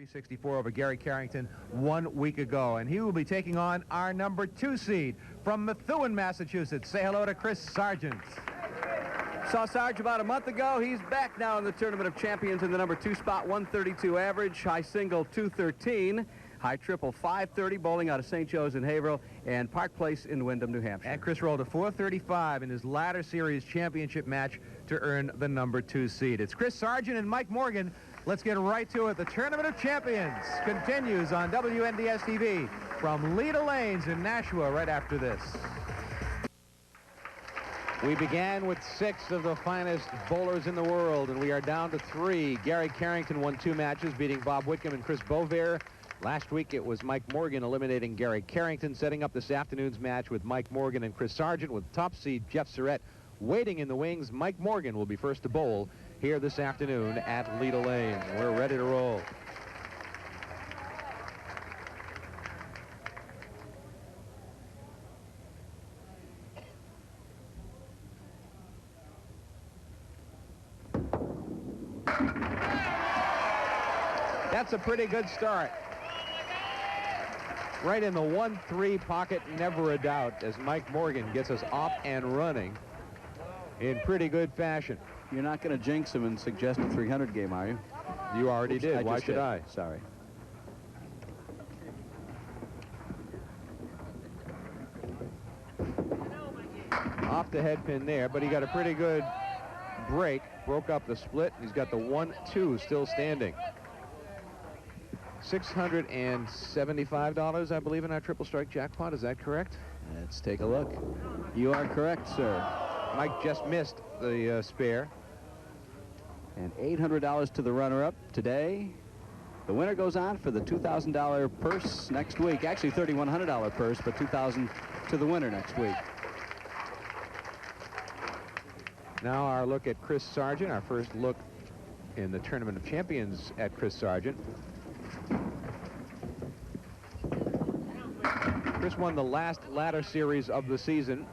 364 over Gary Carrington 1 week ago, and he will be taking on our number 2 seed from Methuen, Massachusetts. Say hello to Chris Sargent. Saw Sarge about a month ago. He's back now in the Tournament of Champions in the number 2 spot, 132 average, high single 213, high triple 530, bowling out of St. Joe's in Haverhill and Park Place in Windham, New Hampshire. And Chris rolled a 435 in his ladder series championship match to earn the number 2 seed. It's Chris Sargent and Mike Morgan. Let's get right to it. The Tournament of Champions continues on WNDS TV from Leda Lanes in Nashua right after this. We began with 6 of the finest bowlers in the world, and we are down to 3. Gary Carrington won 2 matches, beating Bob Whitcomb and Chris Bovair. Last week, it was Mike Morgan eliminating Gary Carrington, setting up this afternoon's match with Mike Morgan and Chris Sargent with top seed Jeff Surratt waiting in the wings. Mike Morgan will be first to bowl here this afternoon at Leda Lanes. We're ready to roll. That's a pretty good start. Right in the 1-3 pocket, never a doubt, as Mike Morgan gets us off and running in pretty good fashion. You're not going to jinx him and suggest a 300 game, are you? You already did. Why should I? Sorry. Off the head pin there, but he got a pretty good break. Broke up the split. He's got the 1-2 still standing. $675, I believe, in our triple strike jackpot. Is that correct? Let's take a look. You are correct, sir. Mike just missed the spare. And $800 to the runner-up today. The winner goes on for the $2,000 purse next week. Actually, $3,100 purse, but $2,000 to the winner next week. Now our look at Chris Sargent, our first look in the Tournament of Champions at Chris Sargent. Chris won the last ladder series of the season,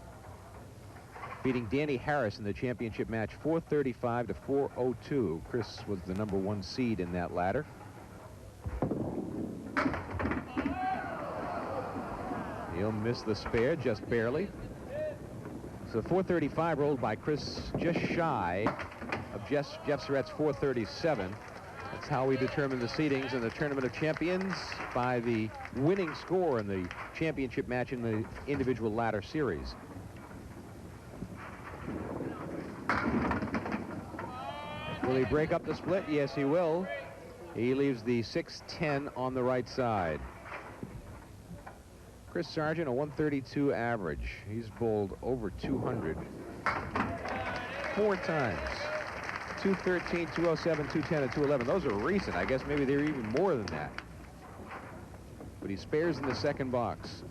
beating Danny Harris in the championship match 435 to 402. Chris was the number 1 seed in that ladder. He'll miss the spare just barely. So 435 rolled by Chris, just shy of Jeff Surratt's 437. That's how we determine the seedings in the Tournament of Champions, by the winning score in the championship match in the individual ladder series. Will he break up the split? Yes, he will. He leaves the 610 on the right side. Chris Sargent, a 132 average. He's bowled over 200 4 times. 213, 207, 210, and 211. Those are recent. I guess maybe they're even more than that. But he spares in the second box.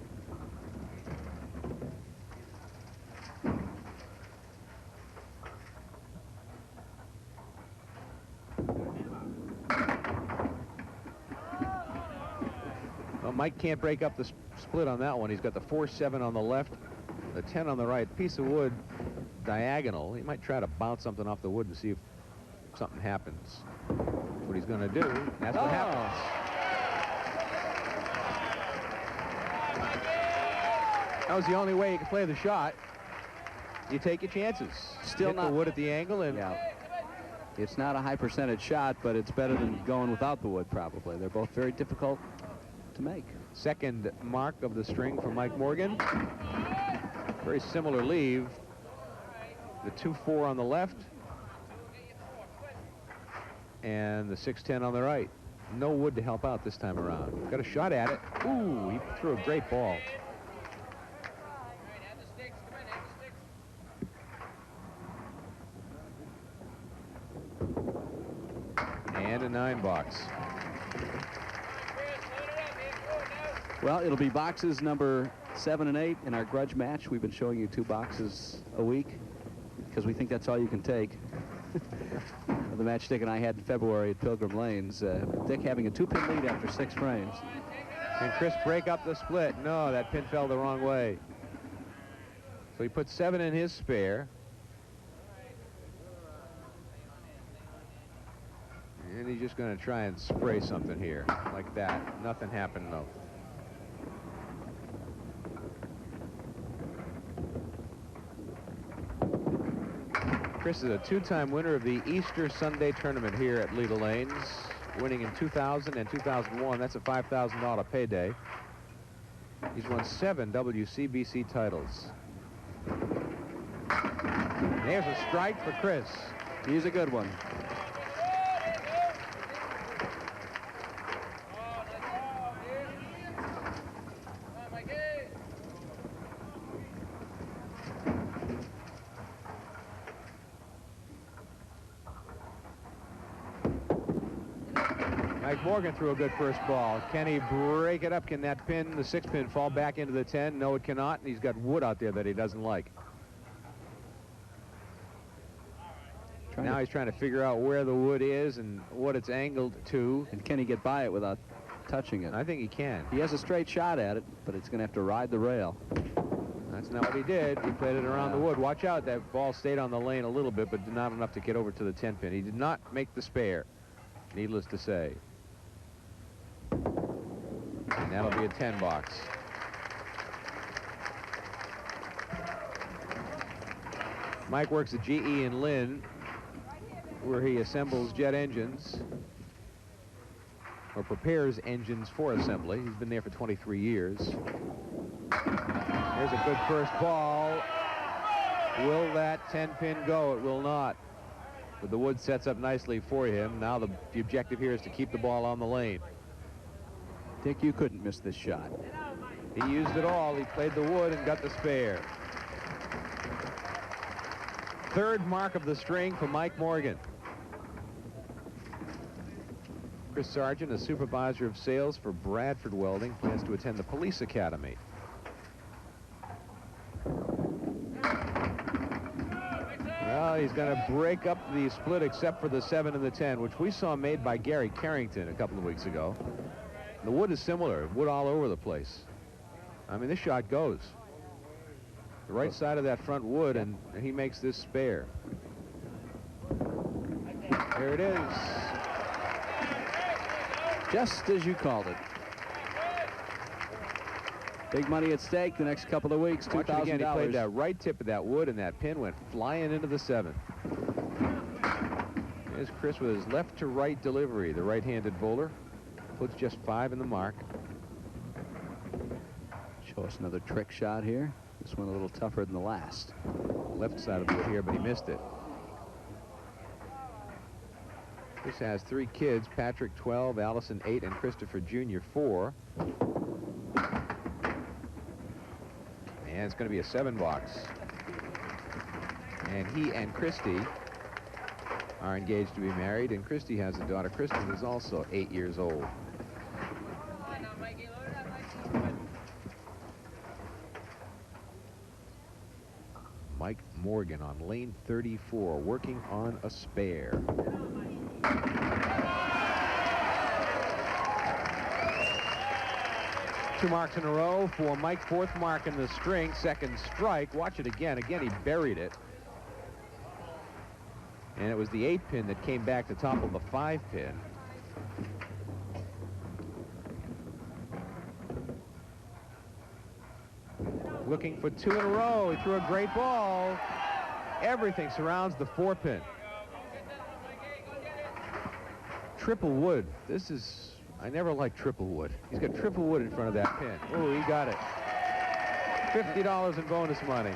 Well, Mike can't break up the split on that one. He's got the 4-7 on the left, the 10 on the right. Piece of wood diagonal. He might try to bounce something off the wood and see if something happens. What he's going to do, that's what happens. That was the only way you could play the shot. You take your chances. Still hit not the wood at the angle, and it's not a high percentage shot, but it's better than going without the wood, probably. They're both very difficult to make. Second mark of the string for Mike Morgan. Very similar leave. The 2-4 on the left and the 6-10 on the right. No wood to help out this time around. Got a shot at it. Ooh, he threw a great ball. And a 9 box. Well, it'll be boxes number 7 and 8 in our grudge match. We've been showing you 2 boxes a week because we think that's all you can take. The match Dick and I had in February at Pilgrim Lanes. Dick having a 2-pin lead after 6 frames. And Chris break up the split. No, that pin fell the wrong way. So he put 7 in his spare. And he's just going to try and spray something here, like that. Nothing happened, though. Chris is a two-time winner of the Easter Sunday tournament here at Leda Lanes, winning in 2000 and 2001. That's a $5,000 payday. He's won 7 WCBC titles. There's a strike for Chris. He's a good one. Mike Morgan threw a good first ball. Can he break it up? Can that pin, the 6-pin, fall back into the 10? No, it cannot. And he's got wood out there that he doesn't like. Now he's trying to figure out where the wood is and what it's angled to. And can he get by it without touching it? I think he can. He has a straight shot at it, but it's going to have to ride the rail. That's not what he did. He played it around the wood. Watch out. That ball stayed on the lane a little bit, but not enough to get over to the 10-pin. He did not make the spare, needless to say. And that'll be a 10 box. Mike works at GE in Lynn, where he assembles jet engines, or prepares engines for assembly. He's been there for 23 years. There's a good first ball. Will that 10-pin go? It will not. But the wood sets up nicely for him. Now the objective here is to keep the ball on the lane. Dick, you couldn't miss this shot. He used it all. He played the wood and got the spare. Third mark of the string for Mike Morgan. Chris Sargent, a supervisor of sales for Bradford Welding, plans to attend the police academy. Well, he's going to break up the split except for the 7 and the 10, which we saw made by Gary Carrington a couple of weeks ago. The wood is similar, wood all over the place. I mean, this shot goes. The right side of that front wood, and he makes this spare. There it is. Just as you called it. Big money at stake the next couple of weeks, $2,000. Again, he played that right tip of that wood, and that pin went flying into the 7. Here's Chris with his left to right delivery, the right-handed bowler. Puts just 5 in the mark. Show us another trick shot here. This one a little tougher than the last. Left side of the wood here, but he missed it. Chris has 3 kids, Patrick 12, Allison 8, and Christopher Jr. 4. And it's going to be a 7 box. And he and Christy are engaged to be married, and Christy has a daughter. Kristen is also 8 years old. Mike Morgan on lane 34, working on a spare. Two marks in a row for Mike. 4th mark in the string. 2nd strike. Watch it again. Again, he buried it. And it was the 8-pin that came back to topple the 5-pin. Looking for 2 in a row. He threw a great ball. Everything surrounds the 4-pin. Triple wood. This is, I never liked triple wood. He's got triple wood in front of that pin. Oh, he got it. $50 in bonus money.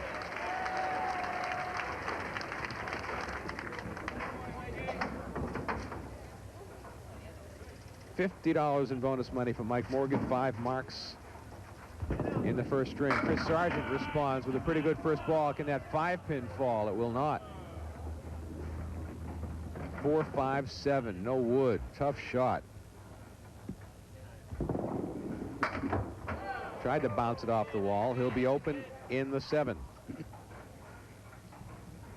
$50 in bonus money for Mike Morgan. 5 marks in the first string. Chris Sargent responds with a pretty good first ball. Can that 5-pin fall? It will not. 4, 5, 7. No wood. Tough shot. Tried to bounce it off the wall. He'll be open in the 7th.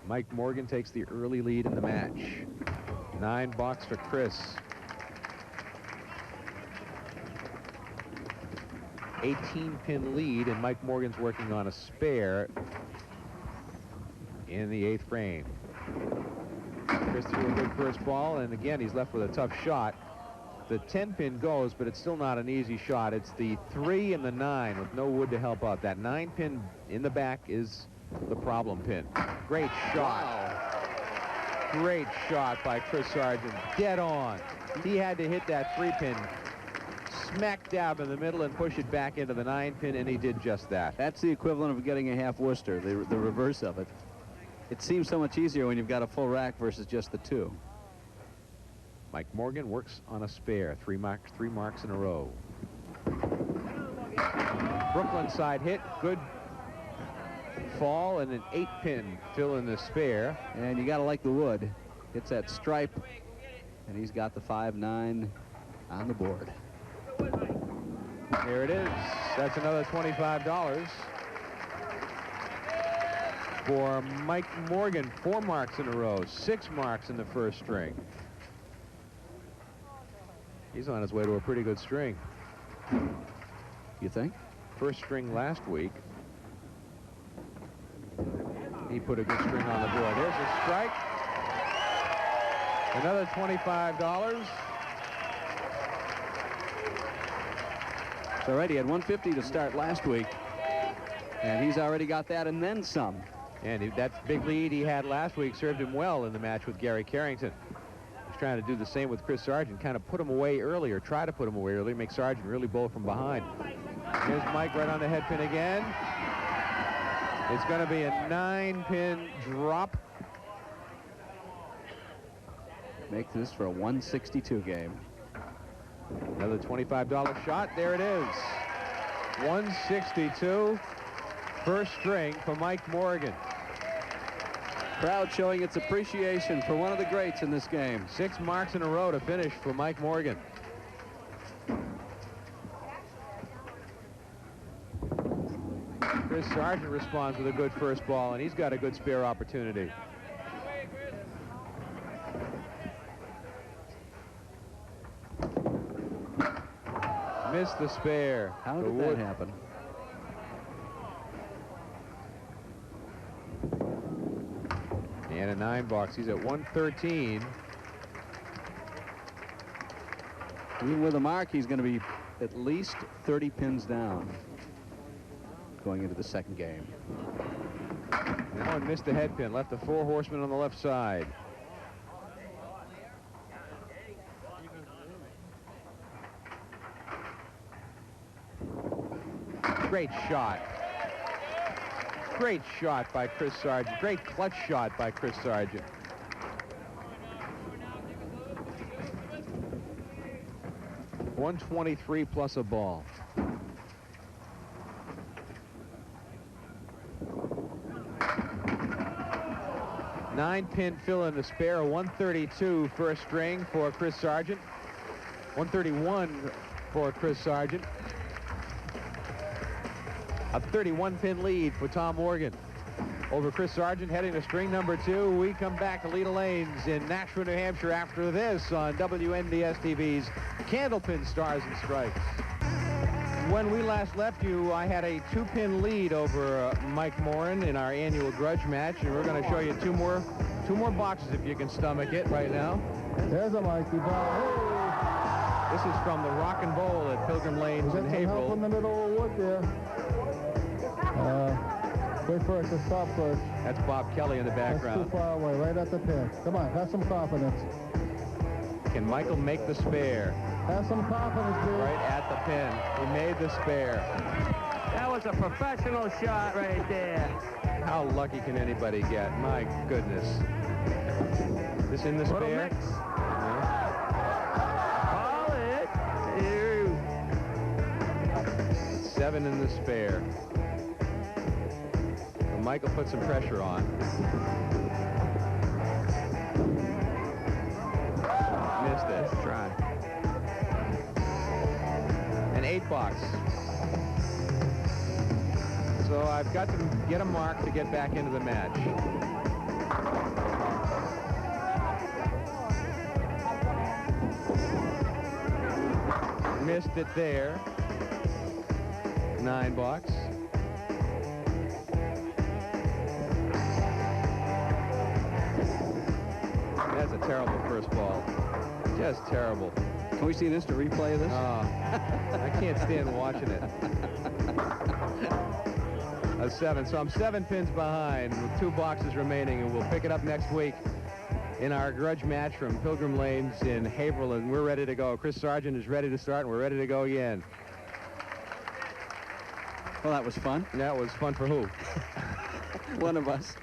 Mike Morgan takes the early lead in the match. 9 box for Chris. 18-pin lead, and Mike Morgan's working on a spare in the 8th frame. Chris threw a good first ball, and again, he's left with a tough shot. The 10-pin goes, but it's still not an easy shot. It's the 3 and the 9 with no wood to help out. That 9-pin in the back is the problem pin. Great shot. Wow. Great shot by Chris Sargent. Dead on. He had to hit that 3-pin smack dab in the middle and push it back into the 9-pin, and he did just that. That's the equivalent of getting a half Worcester, the reverse of it. It seems so much easier when you've got a full rack versus just the 2. Mike Morgan works on a spare. Three marks in a row. Brooklyn side hit. Good fall and an 8-pin fill in the spare. And you got to like the wood. Hits that stripe, and he's got the 5-9 on the board. There it is. That's another $25 for Mike Morgan. 4 marks in a row. 6 marks in the first string. He's on his way to a pretty good string. You think? First string last week. He put a good string on the board. There's a strike. Another $25. So already he had 150 to start last week, and he's already got that and then some. And that big lead he had last week served him well in the match with Gary Carrington. He's trying to do the same with Chris Sargent, kind of put him away earlier, try to put him away earlier, make Sargent really bowl from behind. Here's Mike right on the head pin again. It's going to be a 9-pin drop. Make this for a 162 game. Another $25 shot. There it is. 162. First string for Mike Morgan. Crowd showing its appreciation for one of the greats in this game. 6 marks in a row to finish for Mike Morgan. Chris Sargent responds with a good first ball, and he's got a good spare opportunity. Missed the spare. How did that happen? And a 9 box. He's at 113. Even with a mark, he's going to be at least 30 pins down going into the second game. Now he missed the head pin. Left the 4 horsemen on the left side. Great shot. Great shot by Chris Sargent. Great clutch shot by Chris Sargent. $123 plus a ball. Nine-pin fill in the spare. 132 first string for Chris Sargent. 131 for Chris Sargent. A 31-pin lead for Tom Morgan over Chris Sargent, heading to string number 2. We come back to Leda Lanes in Nashua, New Hampshire after this on WNBS TV's Candlepin Stars and Stripes. When we last left you, I had a 2-pin lead over Mike Morin in our annual grudge match, and we're going to show you two more boxes if you can stomach it right now. There's a Mikey ball. This is from the Rock and Bowl at Pilgrim Lanes in Haverhill. Help in the middle of the wood there. Wait first, let's stop first. That's Bob Kelly in the background. That's too far away, right at the pin. Come on, have some confidence. Can Michael make the spare? Have some confidence, dude. Right at the pin. He made the spare. That was a professional shot right there. How lucky can anybody get? My goodness. This in the Little spare? mix. Call it. Ew. 7 in the spare. So Michael put some pressure on. Missed it. Let's try. An 8 box. So I've got to get a mark to get back into the match. Missed it there. 9 box. That's a terrible first ball. Just terrible. Can we see an instant replay of this? I can't stand watching it. A 7. So I'm 7 pins behind with 2 boxes remaining, and we'll pick it up next week in our grudge match from Pilgrim Lanes in Haverhill, and we're ready to go. Chris Sargent is ready to start, and we're ready to go again. Well, that was fun. That was fun for who? One of us.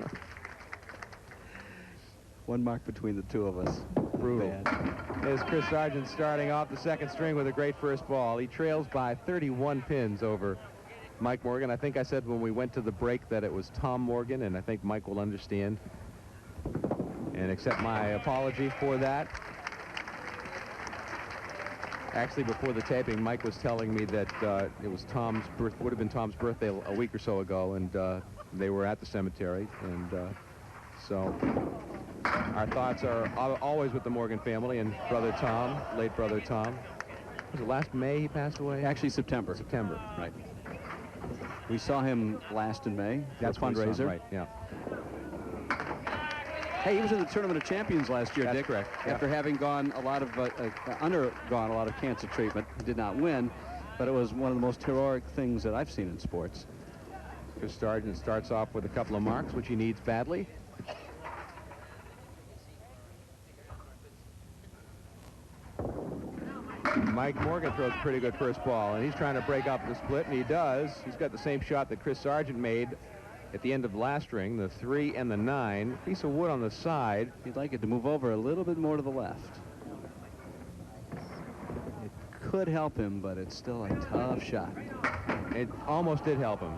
1 mark between the 2 of us. Brutal. Bad. Here's Chris Sargent starting off the second string with a great first ball. He trails by 31 pins over Mike Morgan. I think I said when we went to the break that it was Tom Morgan, and I think Mike will understand and accept my apology for that. Actually, before the taping, Mike was telling me that it was would have been Tom's birthday a week or so ago, and they were at the cemetery, and so our thoughts are always with the Morgan family and brother Tom, late brother Tom. Was it last May he passed away? Actually, September. September. Right. We saw him last in May. That's a fundraiser. Right, yeah. Hey, he was in the Tournament of Champions last year, That's Dick. correct. After having gone undergone a lot of cancer treatment. He did not win, but it was one of the most heroic things that I've seen in sports. Chris Sargent starts off with a couple of marks, which he needs badly. Mike Morgan throws a pretty good first ball, and he's trying to break up the split, and he does. He's got the same shot that Chris Sargent made at the end of the last string, the 3 and the 9. Piece of wood on the side. He'd like it to move over a little bit more to the left. It could help him, but it's still a tough shot. It almost did help him.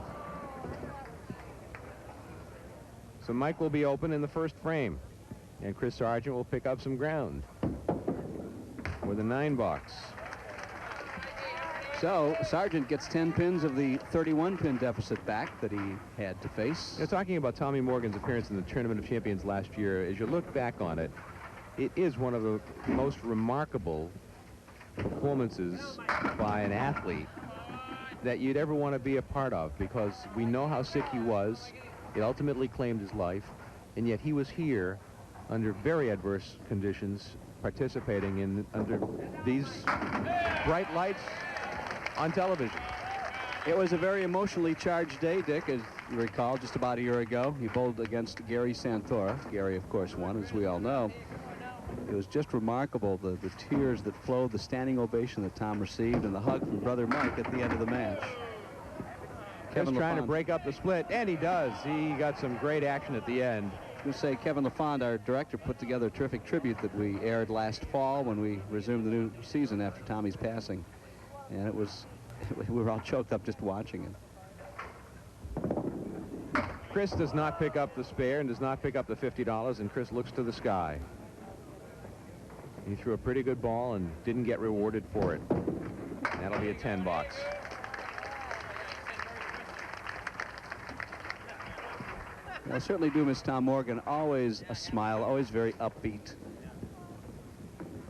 So Mike will be open in the first frame, and Chris Sargent will pick up some ground with a 9 box. So Sargent gets 10 pins of the 31-pin deficit back that he had to face. You're talking about Tommy Morgan's appearance in the Tournament of Champions last year. As you look back on it, it is one of the most remarkable performances by an athlete that you'd ever want to be a part of, because we know how sick he was. It ultimately claimed his life, and yet he was here under very adverse conditions, participating in under these bright lights on television. It was a very emotionally charged day, Dick, as you recall, just about a year ago. He bowled against Gary Santora. Gary, of course, won, as we all know. It was just remarkable, the tears that flowed, the standing ovation that Tom received, and the hug from brother Mike at the end of the match. Kevin trying to break up the split, and he does. He got some great action at the end. I was going to say, Kevin LaFond, our director, put together a terrific tribute that we aired last fall when we resumed the new season after Tommy's passing. And it was, we were all choked up just watching it. Chris does not pick up the spare and does not pick up the $50, and Chris looks to the sky. He threw a pretty good ball and didn't get rewarded for it. That'll be a 10 box. I certainly do miss Tom Morgan. Always a smile, always very upbeat.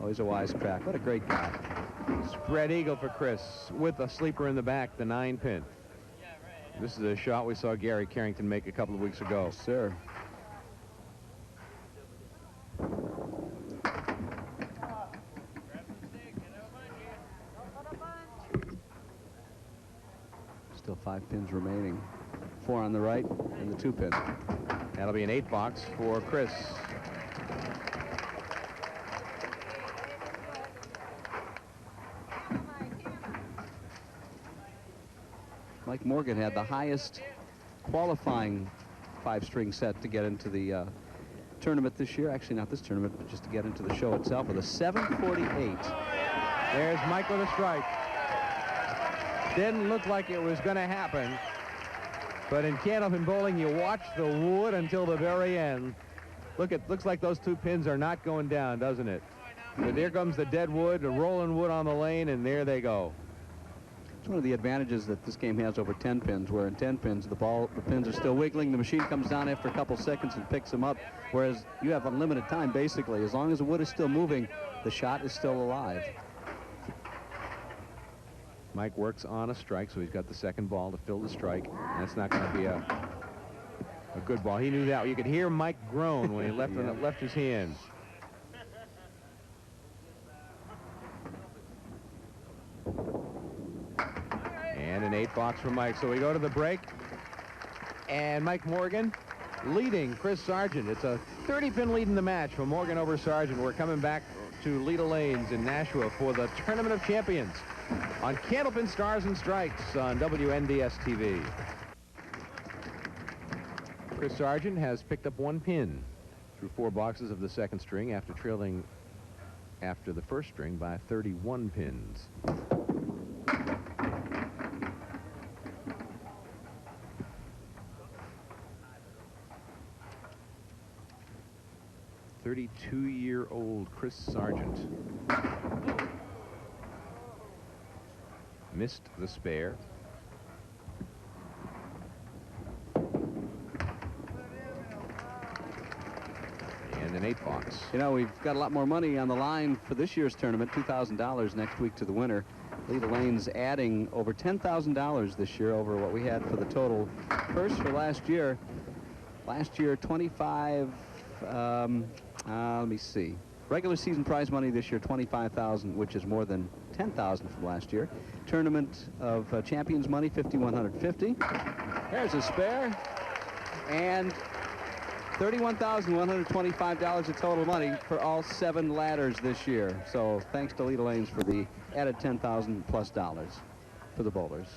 Always a wisecrack. What a great guy. Spread eagle for Chris with a sleeper in the back, the 9-pin. This is a shot we saw Gary Carrington make a couple of weeks ago. Yes, sir. Still 5 pins remaining. 4 on the right and the 2-pin. That'll be an 8 box for Chris. Mike Morgan had the highest qualifying 5-string set to get into the tournament this year. Actually, not this tournament, but just to get into the show itself with a 748. There's Mike with a strike. Didn't look like it was going to happen. But in Candlepin bowling, you watch the wood until the very end. Looks like those 2 pins are not going down, doesn't it? But there comes the dead wood, the rolling wood on the lane, and there they go. It's one of the advantages that this game has over 10 pins, where in 10 pins, the pins are still wiggling. The machine comes down after a couple seconds and picks them up, whereas you have unlimited time, basically. As long as the wood is still moving, the shot is still alive. Mike works on a strike, so he's got the second ball to fill the strike. That's not going to be a good ball. He knew that. You could hear Mike groan when he left his hand. And an 8-box for Mike. So we go to the break. And Mike Morgan leading Chris Sargent. It's a 30-pin lead in the match for Morgan over Sargent. We're coming back to Leda Lanes in Nashua for the Tournament of Champions on Candlepin Stars and Strikes on WNDS TV. Chris Sargent has picked up 1 pin through 4 boxes of the second string after trailing after the first string by 31 pins. "32-year-old Chris Sargent missed the spare. And an 8-box. You know, we've got a lot more money on the line for this year's tournament, $2,000 next week to the winner. Leda Lane's adding over $10,000 this year over what we had for the total purse for last year. Last year, 25, let me see. Regular season prize money this year, $25,000, which is more than $10,000 from last year. Tournament of Champions money, $5,150. There's a spare. And $31,125 of total money for all 7 ladders this year. So thanks to Leda Lanes for the added $10,000+ for the bowlers.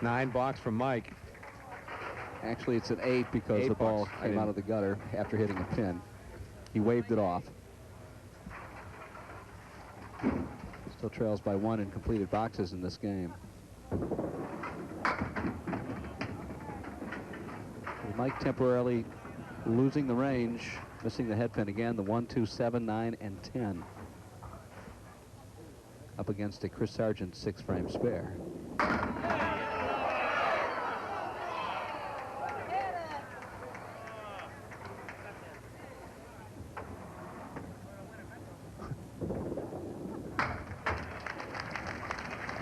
$9 from Mike. Actually, it's an 8 because the ball came out of the gutter after hitting a pin. He waved it off. Still trails by 1 in completed boxes in this game. Mike temporarily losing the range, missing the head pin again, the 1, 2, 7, 9, and 10. Up against a Chris Sargent 6-frame spare.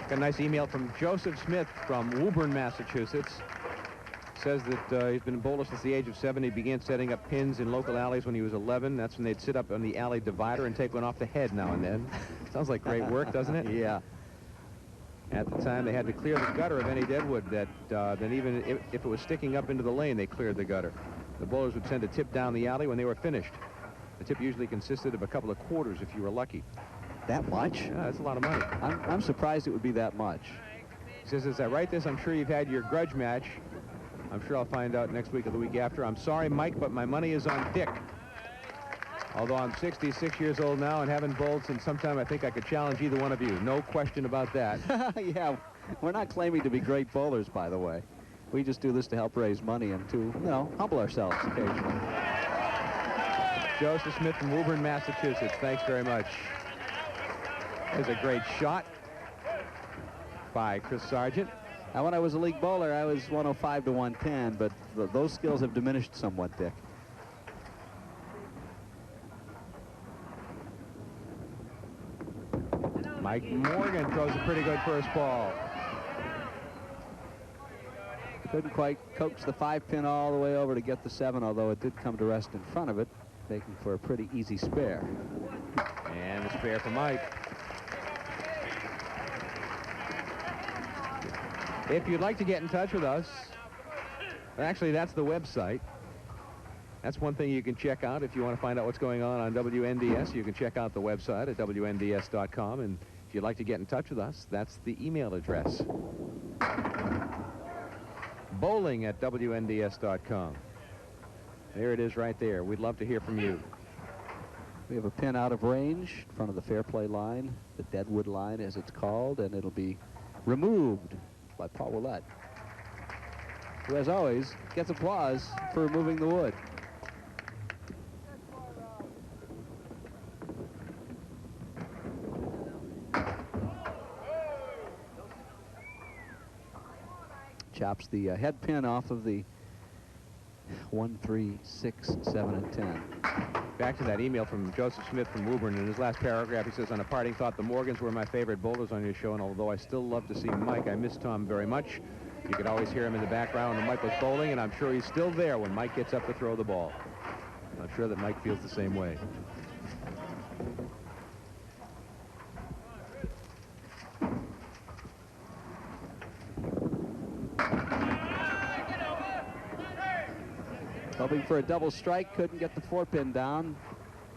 Got a nice email from Joseph Smith from Woburn, Massachusetts. Says that he's been a bowler since the age of 7. He began setting up pins in local alleys when he was 11. That's when they'd sit up on the alley divider and take one off the head now and then. Sounds like great work, doesn't it? Yeah. At the time, they had to clear the gutter of any deadwood that then even if it was sticking up into the lane, they cleared the gutter. The bowlers would send a tip down the alley when they were finished. The tip usually consisted of a couple of quarters if you were lucky. That much? Yeah, that's a lot of money. I'm surprised it would be that much. He says, as I write this, I'm sure you've had your grudge match. I'm sure I'll find out next week or the week after. I'm sorry, Mike, but my money is on Dick. Although I'm 66 years old now and haven't bowled since sometime, I think I could challenge either one of you. No question about that. Yeah, we're not claiming to be great bowlers, by the way. We just do this to help raise money and to, you know, humble ourselves occasionally. Joseph Smith from Woburn, Massachusetts. Thanks very much. There's a great shot by Chris Sargent. Now, when I was a league bowler, I was 105 to 110, but those skills have diminished somewhat, Dick. Mike Morgan throws a pretty good first ball. Couldn't quite coax the 5-pin all the way over to get the 7, although it did come to rest in front of it, making for a pretty easy spare. And a spare for Mike. If you'd like to get in touch with us, actually, that's the website. That's one thing you can check out if you want to find out what's going on WNDS. You can check out the website at WNDS.com. And if you'd like to get in touch with us, that's the email address. bowling@WNDS.com. There it is right there. We'd love to hear from you. We have a pin out of range in front of the fair play line, the deadwood line as it's called, and it'll be removed by Paul Willett, who, as always, gets applause for removing the wood. chops the head pin off of the 1, 3, 6, 7, and 10. Back to that email from Joseph Smith from Woburn. In his last paragraph, he says, on a parting thought, the Morgans were my favorite bowlers on your show, and although I still love to see Mike, I miss Tom very much. You could always hear him in the background when Mike was bowling, and I'm sure he's still there when Mike gets up to throw the ball. I'm sure that Mike feels the same way. Hoping for a double strike, couldn't get the 4-pin down.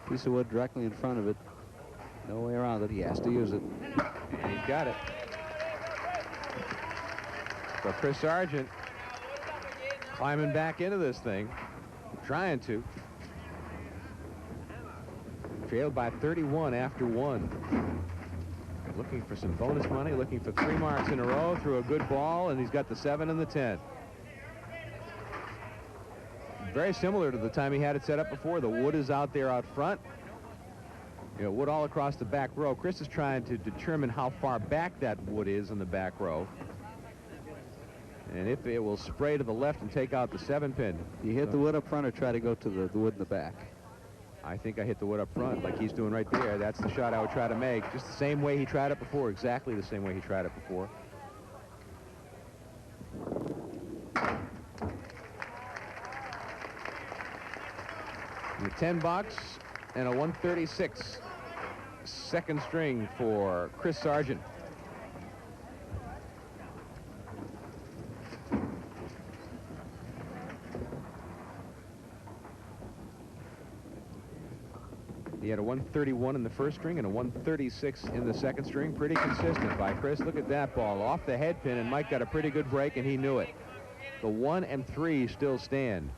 Piece of wood directly in front of it. No way around it. He has to use it. And he's got it. So Chris Sargent climbing back into this thing, trying to. Trailed by 31 after 1. Looking for some bonus money, looking for 3 marks in a row, threw a good ball, and he's got the 7 and the 10. Very similar to the time he had it set up before. The wood is out there out front. You know, wood all across the back row. Chris is trying to determine how far back that wood is in the back row. And if it will spray to the left and take out the 7-pin. You hit the wood up front or try to go to the wood in the back? I think I hit the wood up front like he's doing right there. That's the shot I would try to make. Just the same way he tried it before. Exactly the same way he tried it before. The 10 box and a 136 second string for Chris Sargent. He had a 131 in the first string and a 136 in the second string. Pretty consistent by Chris. Look at that ball off the head pin, and Mike got a pretty good break, and he knew it. The 1 and 3 still stand.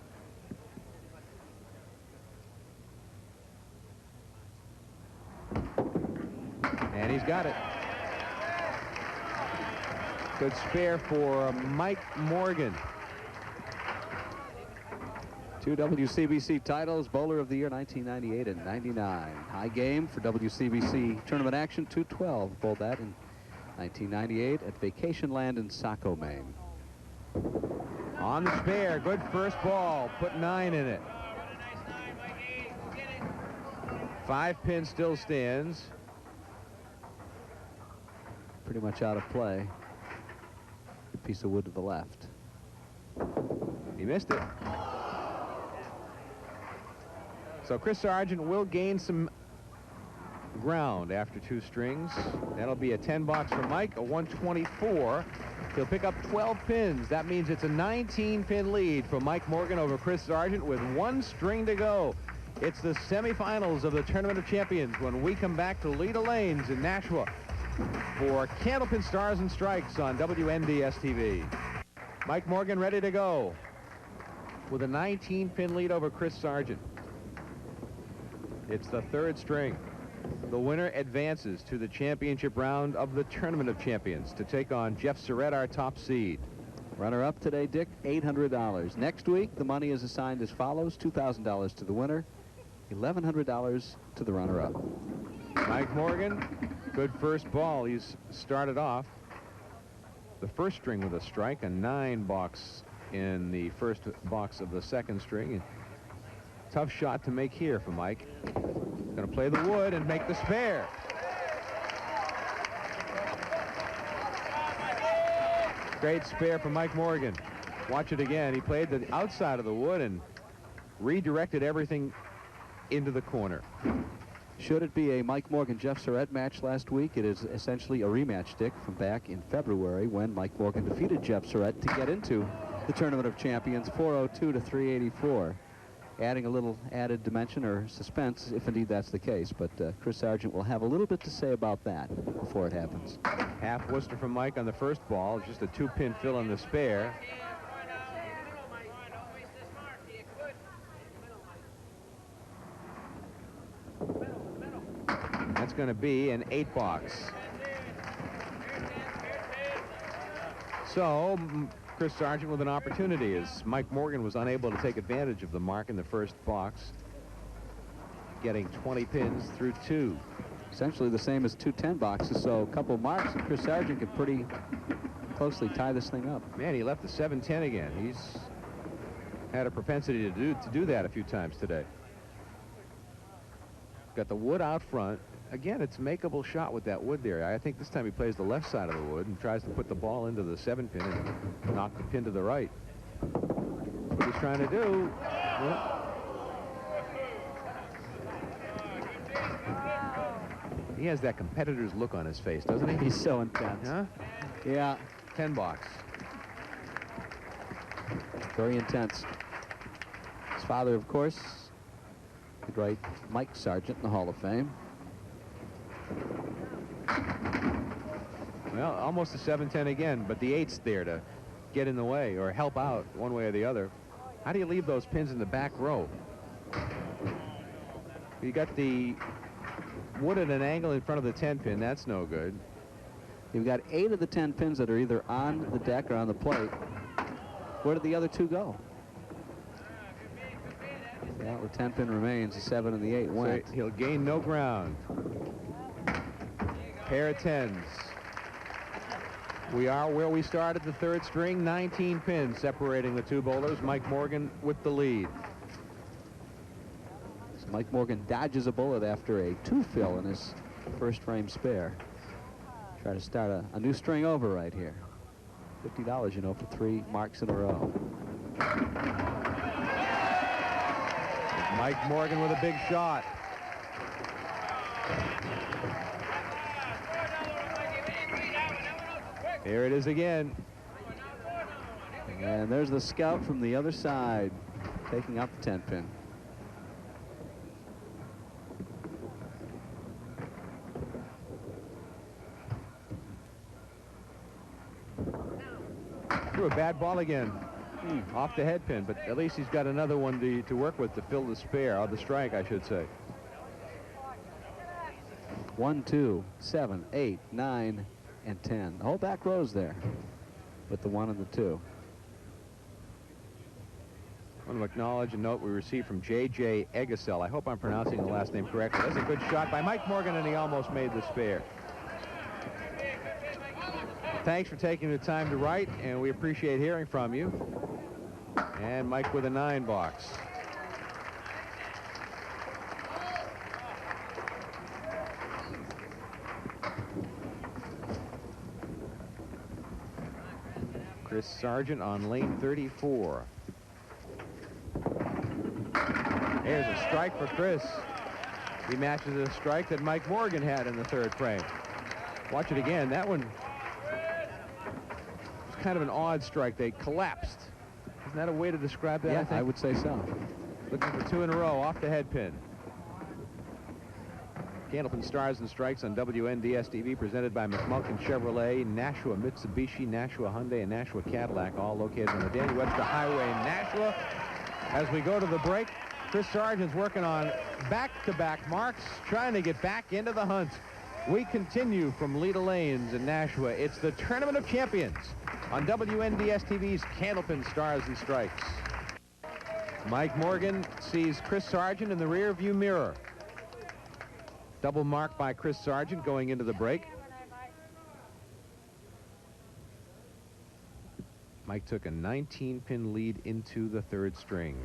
And he's got it. Good spare for Mike Morgan. 2 WCBC titles, Bowler of the Year 1998 and 99. High game for WCBC tournament action, 212. Bowled that in 1998 at Vacation Land in Saco, Maine. On the spare, good first ball, put 9 in it. 5-pin still stands. Pretty much out of play. Good piece of wood to the left. He missed it. So Chris Sargent will gain some ground after 2 strings. That'll be a 10 box for Mike, a 124. He'll pick up 12 pins. That means it's a 19-pin lead for Mike Morgan over Chris Sargent with 1 string to go. It's the semifinals of the Tournament of Champions when we come back to Leda Lanes in Nashua for Candlepin Stars and Strikes on WNDS TV. Mike Morgan ready to go with a 19-pin lead over Chris Sargent. It's the 3rd string. The winner advances to the championship round of the Tournament of Champions to take on Jeff Surratt, our top seed. Runner-up today, Dick, $800. Next week, the money is assigned as follows: $2,000 to the winner, $1,100 to the runner-up. Mike Morgan, good first ball. He's started off the first string with a strike, a 9 box in the first box of the second string. Tough shot to make here for Mike. Going to play the wood and make the spare. Great spare for Mike Morgan. Watch it again. He played the outside of the wood and redirected everything into the corner. Should it be a Mike Morgan-Jeff Surratt match last week, it is essentially a rematch, Dick, from back in February when Mike Morgan defeated Jeff Surratt to get into the Tournament of Champions, 402 to 384. Adding a little added dimension or suspense, if indeed that's the case. But Chris Sargent will have a little bit to say about that before it happens. Half Worcester from Mike on the first ball, just a 2-pin fill on the spare. That's going to be an 8 box. So Chris Sargent with an opportunity as Mike Morgan was unable to take advantage of the mark in the first box, getting 20 pins through 2. Essentially the same as 2 10 boxes, so a couple marks and Chris Sargent could pretty closely tie this thing up. Man, he left the 7-10 again. He's had a propensity to do that a few times today. Got the wood out front. Again, it's a makeable shot with that wood there. I think this time he plays the left side of the wood and tries to put the ball into the 7-pin and knock the pin to the right. That's what he's trying to do. Well, he has that competitor's look on his face, doesn't he? He's so intense. Huh? Yeah. 10 box. Very intense. His father, of course, the great Mike Sargent in the Hall of Fame. Well, almost a 7-10 again, but the 8's there to get in the way or help out one way or the other. How do you leave those pins in the back row? You got the wood at an angle in front of the 10-pin. That's no good. You've got 8 of the 10 pins that are either on the deck or on the plate. Where did the other 2 go? Well, the 10-pin remains. The 7 and the 8 went. So he'll gain no ground. Pair of 10s. We are where we started the 3rd string. 19 pins separating the 2 bowlers. Mike Morgan with the lead. So Mike Morgan dodges a bullet after a 2-fill in his first frame spare. Try to start a new string over right here. $50, you know, for 3 marks in a row. Mike Morgan with a big shot. Here it is again. And there's the scout from the other side, taking out the 10-pin. Threw a bad ball again. Off the head pin, but at least he's got another one to work with to fill the spare, or the strike, I should say. 1, 2, 7, 8, 9, and 10. The whole back row's there with the 1 and the 2. I want to acknowledge a note we received from J.J. Egesel. I hope I'm pronouncing the last name correctly. That's a good shot by Mike Morgan, and he almost made the spare. Thanks for taking the time to write, and we appreciate hearing from you. And Mike with a 9 box. Chris Sargent on lane 34. Here's a strike for Chris. He matches a strike that Mike Morgan had in the 3rd frame. Watch it again. That one was kind of an odd strike. They collapsed. Isn't that a way to describe that? Yeah, I would say so. Looking for 2 in a row off the head pin. Candlepin Stars and Strikes on WNDS TV, presented by McMulkin Chevrolet, Nashua Mitsubishi, Nashua Hyundai, and Nashua Cadillac, all located on the Daniel Webster Highway in Nashua. As we go to the break, Chris Sargent's working on back-to-back marks, trying to get back into the hunt. We continue from Leda Lanes in Nashua. It's the Tournament of Champions on WNDS TV's Candlepin Stars and Strikes. Mike Morgan sees Chris Sargent in the rear-view mirror. Double mark by Chris Sargent going into the break. Mike took a 19-pin lead into the 3rd string.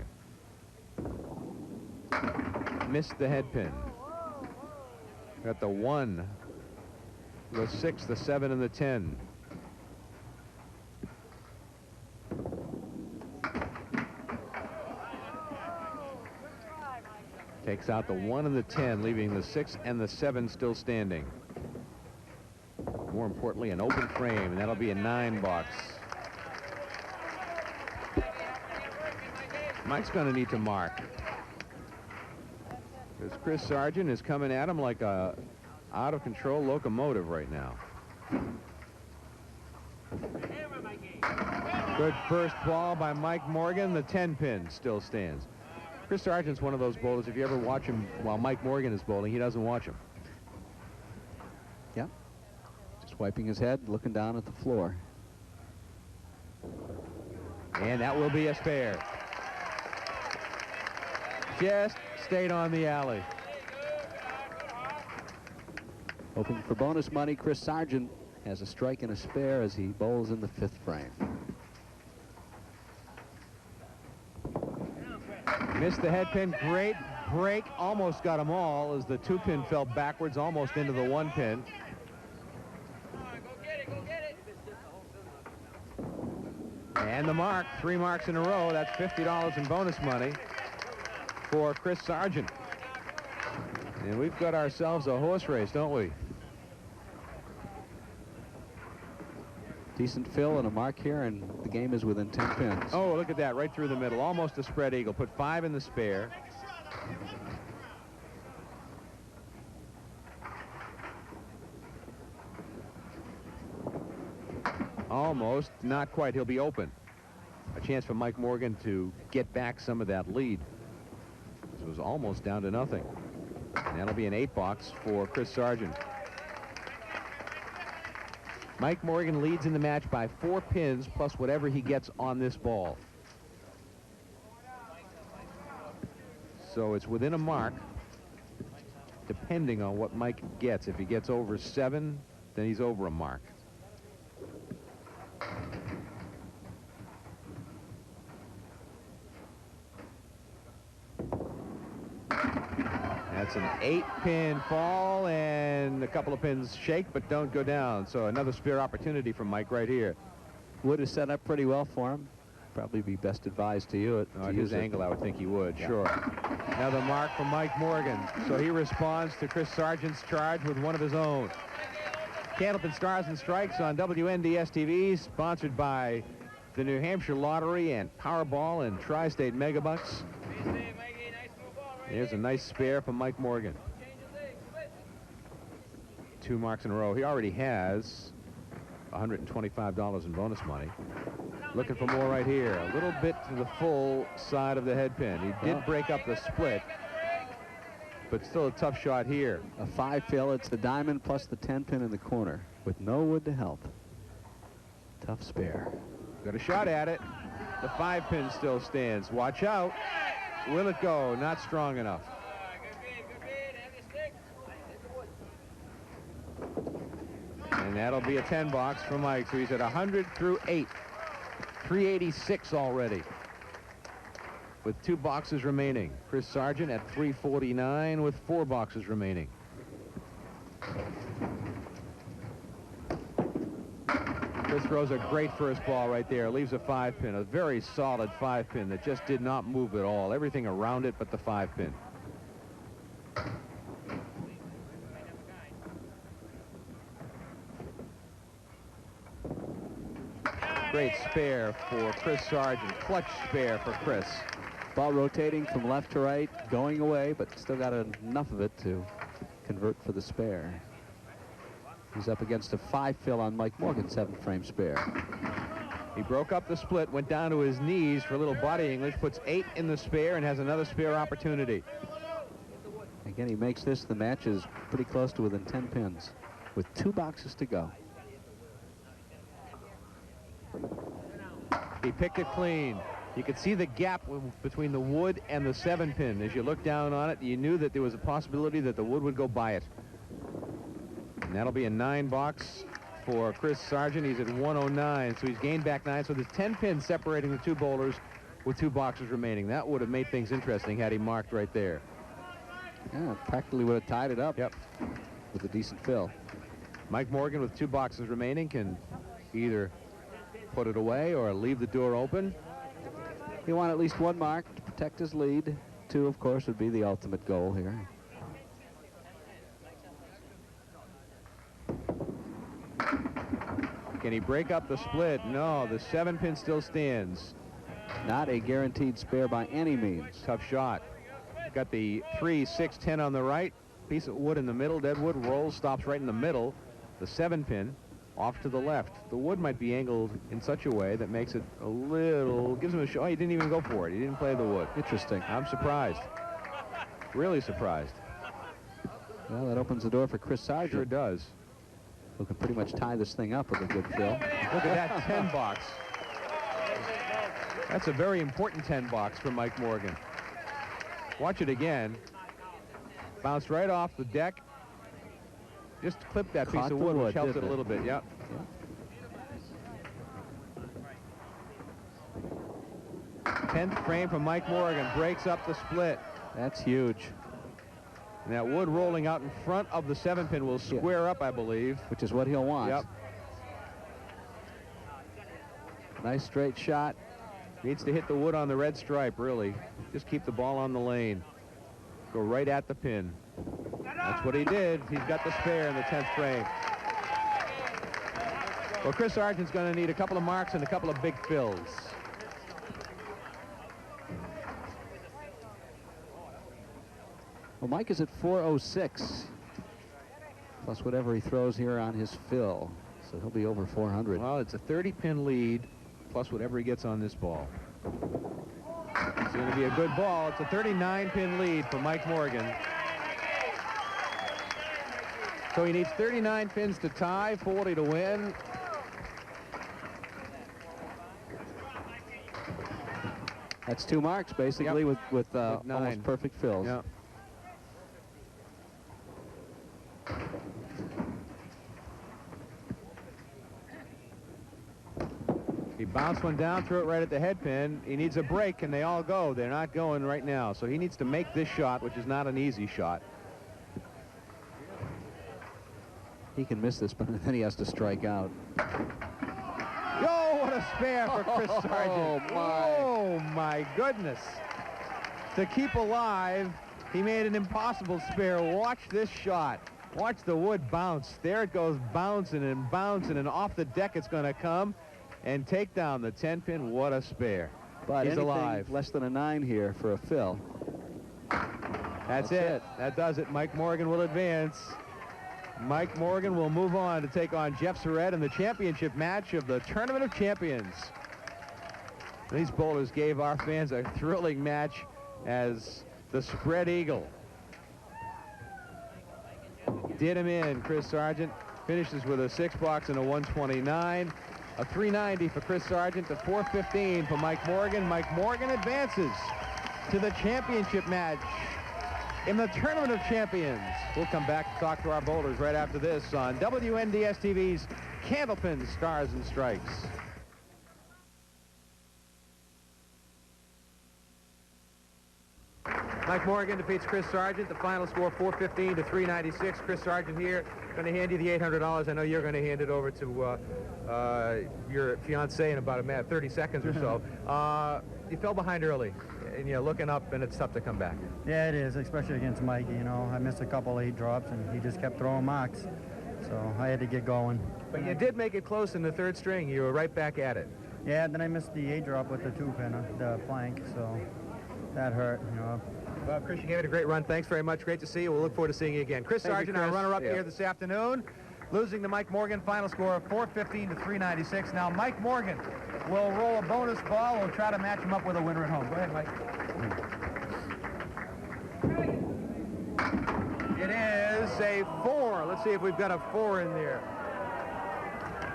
Missed the head pin. Got the 1, the 6, the 7, and the 10. Takes out the 1 and the 10, leaving the 6 and the 7 still standing. More importantly, an open frame, and that'll be a 9 box. Mike's going to need to mark, because Chris Sargent is coming at him like a out-of-control locomotive right now. Good first ball by Mike Morgan. The 10-pin still stands. Chris Sargent's one of those bowlers, if you ever watch him while Mike Morgan is bowling, he doesn't watch him. Yeah. Just wiping his head, looking down at the floor. And that will be a spare. Just stayed on the alley. Hoping for bonus money, Chris Sargent has a strike and a spare as he bowls in the 5th frame. Missed the head pin. Great break. Almost got them all as the 2-pin fell backwards almost into the 1-pin. And the mark, 3 marks in a row. That's $50 in bonus money for Chris Sargent. And we've got ourselves a horse race, don't we? Decent fill and a mark here, and the game is within 10 pins. Oh, look at that, right through the middle. Almost a spread eagle. Put 5 in the spare. Almost, not quite. He'll be open. A chance for Mike Morgan to get back some of that lead. This was almost down to nothing. And that'll be an 8 box for Chris Sargent. Mike Morgan leads in the match by 4 pins plus whatever he gets on this ball. So it's within a mark, depending on what Mike gets. If he gets over 7, then he's over a mark. That's an 8-pin fall, and a couple of pins shake but don't go down. So another spare opportunity for Mike right here. Wood is set up pretty well for him. Probably be best advised to use At his angle, I would think he would, yeah. Sure. Another mark from Mike Morgan. So he responds to Chris Sargent's charge with one of his own. Candlepin Stars and Strikes on WNDS-TV, sponsored by the New Hampshire Lottery and Powerball and Tri-State Megabucks. Here's a nice spare from Mike Morgan. 2 marks in a row. He already has $125 in bonus money. Looking for more right here. A little bit to the full side of the head pin. He did break up the split, but still a tough shot here. A 5 fill. It's the diamond plus the 10-pin in the corner with no wood to help. Tough spare. Got a shot at it. The 5-pin still stands. Watch out. Will it go? Not strong enough. And that'll be a 10 box for Mike. So he's at 100 through 8. 386 already. With 2 boxes remaining. Chris Sargent at 349 with 4 boxes remaining. Chris throws a great first ball right there. Leaves a 5-pin, a very solid 5-pin that just did not move at all. Everything around it but the 5-pin. Great spare for Chris Sargent. Clutch spare for Chris. Ball rotating from left to right, going away, but still got enough of it to convert for the spare. He's up against a 5 fill on Mike Morgan's 7-frame spare. He broke up the split, went down to his knees for a little body English, puts 8 in the spare, and has another spare opportunity. Again, he makes this. The match is pretty close to within 10 pins with 2 boxes to go. He picked it clean. You could see the gap between the wood and the 7-pin. As you look down on it, you knew that there was a possibility that the wood would go by it. And that'll be a 9 box for Chris Sargent. He's at 109, so he's gained back 9. So there's 10 pins separating the 2 bowlers with 2 boxes remaining. That would have made things interesting had he marked right there. Yeah, practically would have tied it up. Yep. With a decent fill. Mike Morgan with 2 boxes remaining can either put it away or leave the door open. He want at least 1 mark to protect his lead. 2, of course, would be the ultimate goal here. Can he break up the split? No, the 7-pin still stands. Not a guaranteed spare by any means. Tough shot. Got the 3, 6, 10 on the right. Piece of wood in the middle. Dead wood rolls, stops right in the middle. The 7-pin off to the left. The wood might be angled in such a way that makes it a little, gives him a show. Oh, he didn't even go for it. He didn't play the wood. Interesting. I'm surprised. Really surprised. Well, that opens the door for Chris Sargent. Sure does. Who can pretty much tie this thing up with a good fill. Look at that 10 box. That's a very important 10 box for Mike Morgan. Watch it again. Bounced right off the deck. just clipped that piece Caught of the wood, wood, which helps it didn't a it? little bit. Yep. 10th frame from Mike Morgan, breaks up the split. That's huge. And that wood rolling out in front of the 7-pin will square up, I believe. Which is what he'll want. Yep. Nice straight shot. Needs to hit the wood on the red stripe, really. Just keep the ball on the lane. Go right at the pin. That's what he did. He's got the spare in the 10th frame. Well, Chris Sargent's going to need a couple of marks and a couple of big fills. Well, Mike is at 406. Plus whatever he throws here on his fill. So he'll be over 400. Well, it's a 30-pin lead, plus whatever he gets on this ball. It's going to be a good ball. It's a 39-pin lead for Mike Morgan. So he needs 39 pins to tie, 40 to win. That's 2 marks, basically, Yep. with 9. almost perfect fills. Yeah. He bounced one down, threw it right at the head pin. He needs a break, and they all go. They're not going right now. So he needs to make this shot, which is not an easy shot. He can miss this, but then he has to strike out. Yo, what a spare for Chris Sargent. Oh, my goodness. To keep alive, he made an impossible spare. Watch this shot. Watch the wood bounce. There it goes, bouncing, and off the deck it's going to come and take down the 10-pin. What a spare. But He's anything alive. less than a 9 here for a fill. That's it. That does it. Mike Morgan will advance. Mike Morgan will move on to take on Jeff Surratt in the championship match of the Tournament of Champions. These bowlers gave our fans a thrilling match as the spread eagle. Did him in. Chris Sargent finishes with a 6-box and a 129. A 390 for Chris Sargent, a 415 for Mike Morgan. Mike Morgan advances to the championship match in the Tournament of Champions. We'll come back to talk to our bowlers right after this on WNDS TV's Candlepin Stars and Strikes. Mike Morgan defeats Chris Sargent. The final score 415 to 396. Chris Sargent here going to hand you the $800. I know you're going to hand it over to your fiancée in about 30 seconds or so. You fell behind early, and you're looking up, and it's tough to come back. Yeah, it is, especially against Mikey. You know, I missed a couple late drops, and he just kept throwing marks. So I had to get going. But you did make it close in the 3rd string. You were right back at it. Yeah, then I missed the 8 drop with the 2-pinner, the flank, so that hurt, you know. Well, Chris, you gave it a great run. Thanks very much. Great to see you. We'll look forward to seeing you again. Chris Sargent, our runner-up here this afternoon, losing to Mike Morgan. Final score of 415 to 396. Now, Mike Morgan will roll a bonus ball. We'll try to match him up with a winner at home. Go ahead, Mike. It is a 4. Let's see if we've got a 4 in there.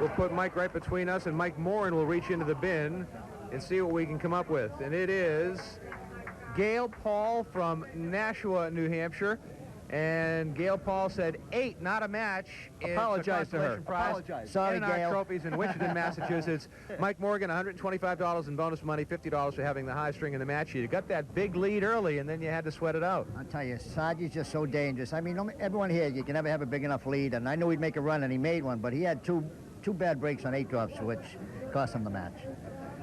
We'll put Mike right between us, and Mike Morin will reach into the bin and see what we can come up with. And it is Gail Paul from Nashua, New Hampshire. And Gail Paul said 8, not a match. Apologize to her. Apologize. Sorry, and our Gail. trophies in Wichita, Massachusetts. Mike Morgan, $125 in bonus money, $50 for having the high string in the match. You got that big lead early, and then you had to sweat it out. I'll tell you, Sargent's just so dangerous. I mean, everyone here, you can never have a big enough lead, and I knew he'd make a run, and he made one, but he had two bad breaks on 8 drops, which cost him the match.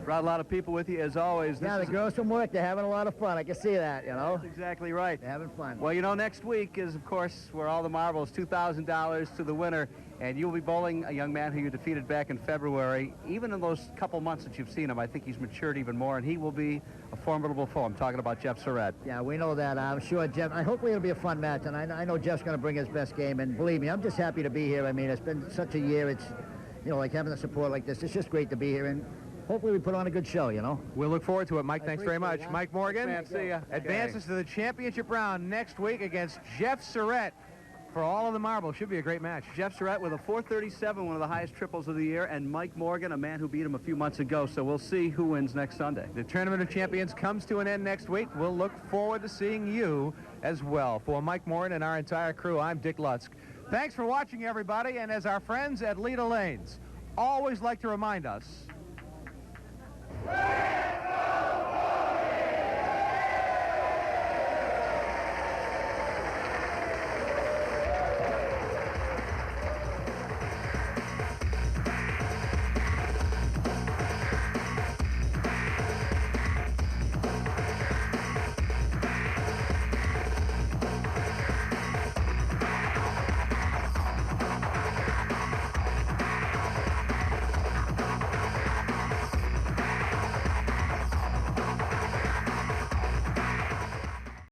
Brought a lot of people with you, as always. Yeah, the girls from work, they're having a lot of fun. I can see that, you know. That's exactly right. They're having fun. Well, you know, next week is, of course, where all the marbles, $2,000 to the winner, and you'll be bowling a young man who you defeated back in February. Even in those couple months that you've seen him, I think he's matured even more, and he will be a formidable foe. I'm talking about Jeff Surratt. Yeah, we know that. I'm sure Jeff, hopefully it'll be a fun match, and I know Jeff's going to bring his best game, and believe me, I'm just happy to be here. I mean, it's been such a year. It's, you know, like having the support like this. It's just great to be here, and hopefully we put on a good show, you know. We'll look forward to it, Mike. Thanks very much. Yeah. Mike Morgan See ya. advances to the championship round next week against Jeff Surratt for all of the marbles. Should be a great match. Jeff Surratt with a 437, one of the highest triples of the year, and Mike Morgan, a man who beat him a few months ago. So we'll see who wins next Sunday. The Tournament of Champions comes to an end next week. We'll look forward to seeing you as well. For Mike Morin and our entire crew, I'm Dick Lutz. Thanks for watching, everybody, and as our friends at Leda Lanes always like to remind us...